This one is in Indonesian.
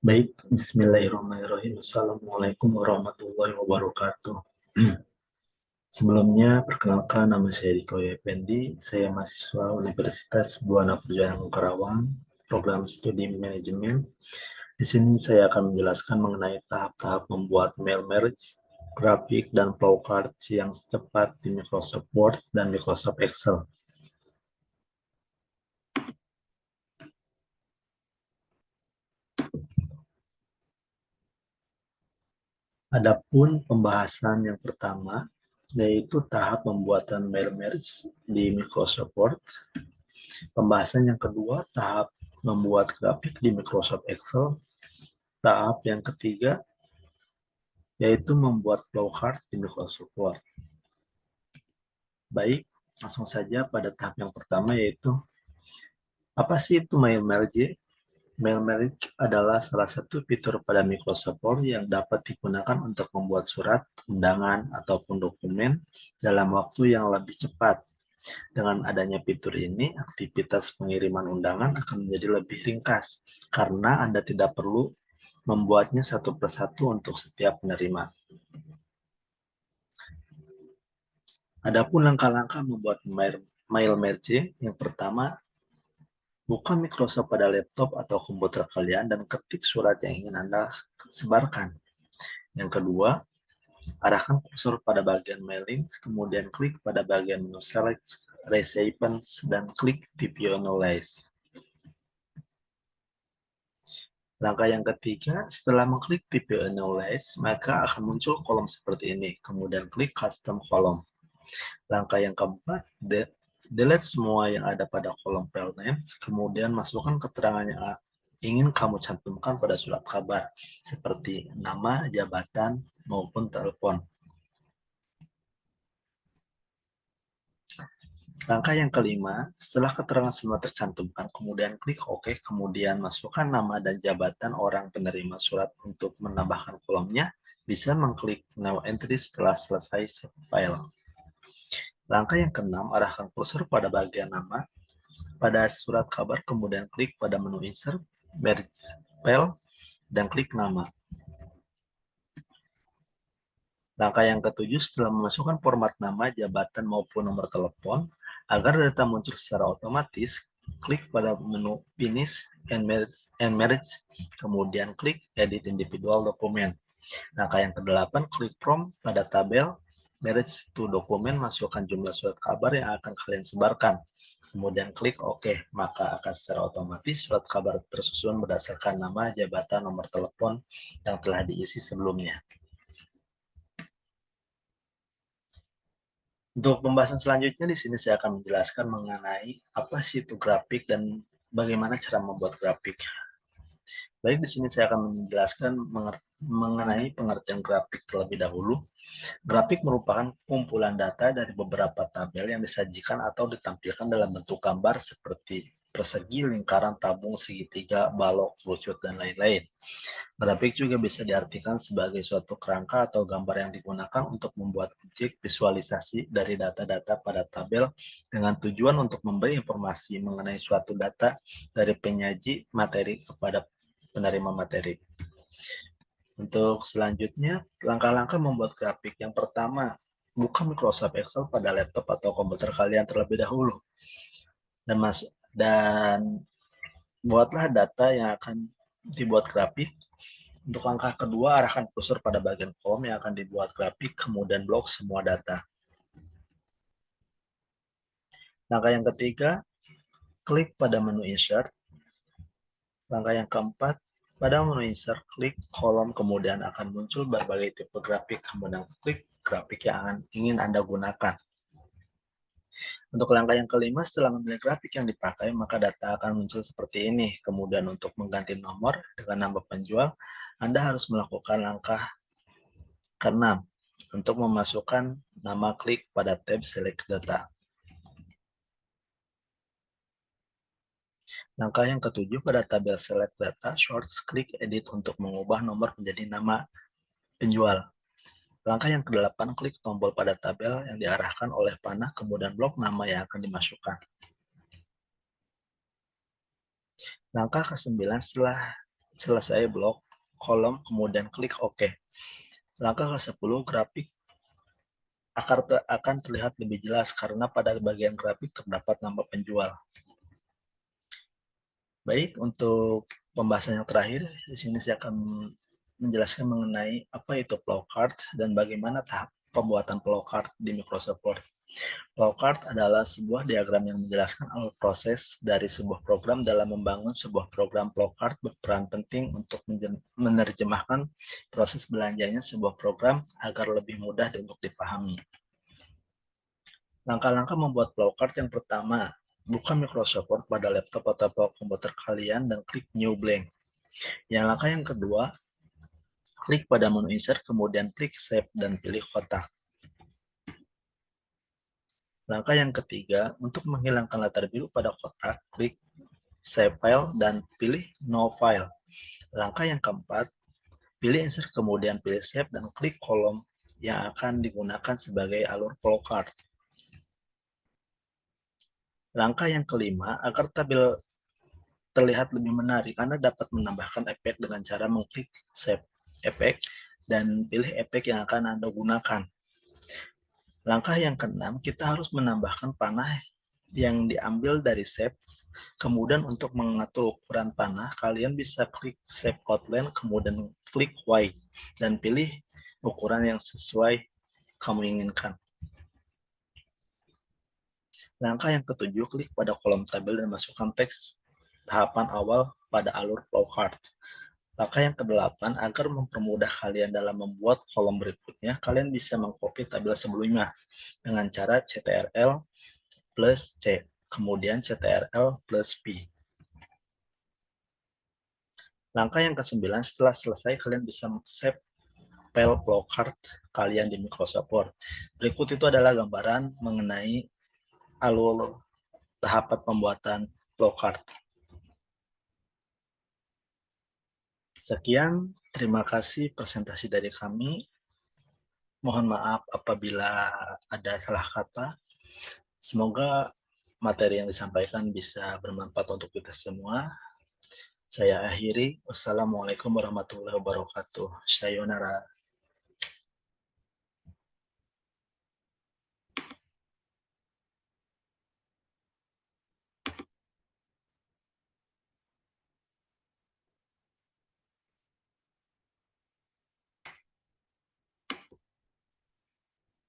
Baik, Bismillahirrahmanirrahim. Assalamualaikum warahmatullahi wabarakatuh. Sebelumnya, perkenalkan nama saya Riko Effendi. Saya mahasiswa Universitas Buana Perjalanan Karawang, program studi manajemen. Di sini saya akan menjelaskan mengenai tahap-tahap membuat mail merge, grafik, dan flowchart yang cepat di Microsoft Word dan Microsoft Excel. Adapun pembahasan yang pertama, yaitu tahap pembuatan mail merge di Microsoft Word. Pembahasan yang kedua, tahap membuat grafik di Microsoft Excel. Tahap yang ketiga, yaitu membuat flowchart di Microsoft Word. Baik, langsung saja pada tahap yang pertama, yaitu apa sih itu mail merge? Mail merge adalah salah satu fitur pada Microsoft Word yang dapat digunakan untuk membuat surat, undangan, ataupun dokumen dalam waktu yang lebih cepat. Dengan adanya fitur ini, aktivitas pengiriman undangan akan menjadi lebih ringkas karena Anda tidak perlu membuatnya satu persatu untuk setiap penerima. Adapun langkah-langkah membuat mail merge, yang pertama, buka Microsoft pada laptop atau komputer kalian dan ketik surat yang ingin Anda sebarkan. Yang kedua, arahkan kursor pada bagian mailing, kemudian klik pada bagian menu select recipients dan klik View Analyze. Langkah yang ketiga, setelah mengklik View Analyze, maka akan muncul kolom seperti ini, kemudian klik Custom Column. Langkah yang keempat, delete semua yang ada pada kolom file name, kemudian masukkan keterangan yang ingin kamu cantumkan pada surat kabar, seperti nama, jabatan, maupun telepon. Langkah yang kelima, setelah keterangan semua tercantumkan, kemudian klik OK, kemudian masukkan nama dan jabatan orang penerima surat untuk menambahkan kolomnya, bisa mengklik Now Entry setelah selesai save file. Langkah yang keenam, arahkan kursor pada bagian nama pada surat kabar, kemudian klik pada menu Insert, Merge File, dan klik nama. Langkah yang ketujuh, setelah memasukkan format nama, jabatan, maupun nomor telepon, agar data muncul secara otomatis, klik pada menu Finish and Merge, kemudian klik Edit Individual Document. Langkah yang kedelapan, klik From pada tabel, Merge to Dokumen, masukkan jumlah surat kabar yang akan kalian sebarkan. Kemudian klik OK, maka akan secara otomatis surat kabar tersusun berdasarkan nama, jabatan, nomor telepon yang telah diisi sebelumnya. Untuk pembahasan selanjutnya di sini saya akan menjelaskan mengenai apa sih itu grafik dan bagaimana cara membuat grafik. Baik, di sini saya akan menjelaskan mengenai pengertian grafik terlebih dahulu. Grafik merupakan kumpulan data dari beberapa tabel yang disajikan atau ditampilkan dalam bentuk gambar seperti persegi, lingkaran, tabung, segitiga, balok, kerucut, dan lain-lain. Grafik juga bisa diartikan sebagai suatu kerangka atau gambar yang digunakan untuk membuat objek visualisasi dari data-data pada tabel dengan tujuan untuk memberi informasi mengenai suatu data dari penyaji materi kepada penerima materi. Untuk selanjutnya, langkah-langkah membuat grafik. Yang pertama, buka Microsoft Excel pada laptop atau komputer kalian terlebih dahulu. Dan buatlah data yang akan dibuat grafik. Untuk langkah kedua, arahkan kursor pada bagian kolom yang akan dibuat grafik, kemudian blok semua data. Langkah yang ketiga, klik pada menu Insert. Langkah yang keempat, pada menu Insert, klik kolom, kemudian akan muncul berbagai tipe grafik, kemudian klik grafik yang ingin Anda gunakan. Untuk langkah yang kelima, setelah memilih grafik yang dipakai, maka data akan muncul seperti ini. Kemudian untuk mengganti nomor dengan nama penjual, Anda harus melakukan langkah keenam untuk memasukkan nama klik pada tab Select Data. Langkah yang ketujuh, pada tabel Select Data, shorts klik Edit untuk mengubah nomor menjadi nama penjual. Langkah yang kedelapan, klik tombol pada tabel yang diarahkan oleh panah, kemudian blok nama yang akan dimasukkan. Langkah ke-9, setelah selesai blok kolom, kemudian klik OK. Langkah ke-10, grafik akan terlihat lebih jelas karena pada bagian grafik terdapat nama penjual. Baik, untuk pembahasan yang terakhir, di sini saya akan menjelaskan mengenai apa itu flowchart dan bagaimana tahap pembuatan flowchart di Microsoft Word. Flowchart adalah sebuah diagram yang menjelaskan alur proses dari sebuah program. Dalam membangun sebuah program, flowchart berperan penting untuk menerjemahkan proses belanjanya sebuah program agar lebih mudah untuk dipahami. Langkah-langkah membuat flowchart: yang pertama, buka Microsoft Word pada laptop atau komputer kalian dan klik New Blank. Langkah yang kedua, klik pada menu Insert, kemudian klik Save dan pilih kotak. Langkah yang ketiga, untuk menghilangkan latar biru pada kotak, klik Save File dan pilih No File. Langkah yang keempat, pilih Insert, kemudian pilih Save dan klik kolom yang akan digunakan sebagai alur flowchart. Langkah yang kelima, agar tabel terlihat lebih menarik, Anda dapat menambahkan efek dengan cara mengklik Save Effect dan pilih efek yang akan Anda gunakan. Langkah yang keenam, kita harus menambahkan panah yang diambil dari Save. Kemudian untuk mengatur ukuran panah, kalian bisa klik Save Outline, kemudian klik Y, dan pilih ukuran yang sesuai kamu inginkan. Langkah yang ketujuh, klik pada kolom tabel dan masukkan teks tahapan awal pada alur flowchart. Langkah yang kedelapan, agar mempermudah kalian dalam membuat kolom berikutnya, kalian bisa mengcopy tabel sebelumnya dengan cara CTRL plus C, kemudian CTRL plus P. Langkah yang ke-9, setelah selesai, kalian bisa save file flowchart kalian di Microsoft Word. Berikut itu adalah gambaran mengenai alur tahapan pembuatan flowchart. Sekian, terima kasih presentasi dari kami. Mohon maaf apabila ada salah kata. Semoga materi yang disampaikan bisa bermanfaat untuk kita semua. Saya akhiri. Wassalamualaikum warahmatullahi wabarakatuh. Sayonara.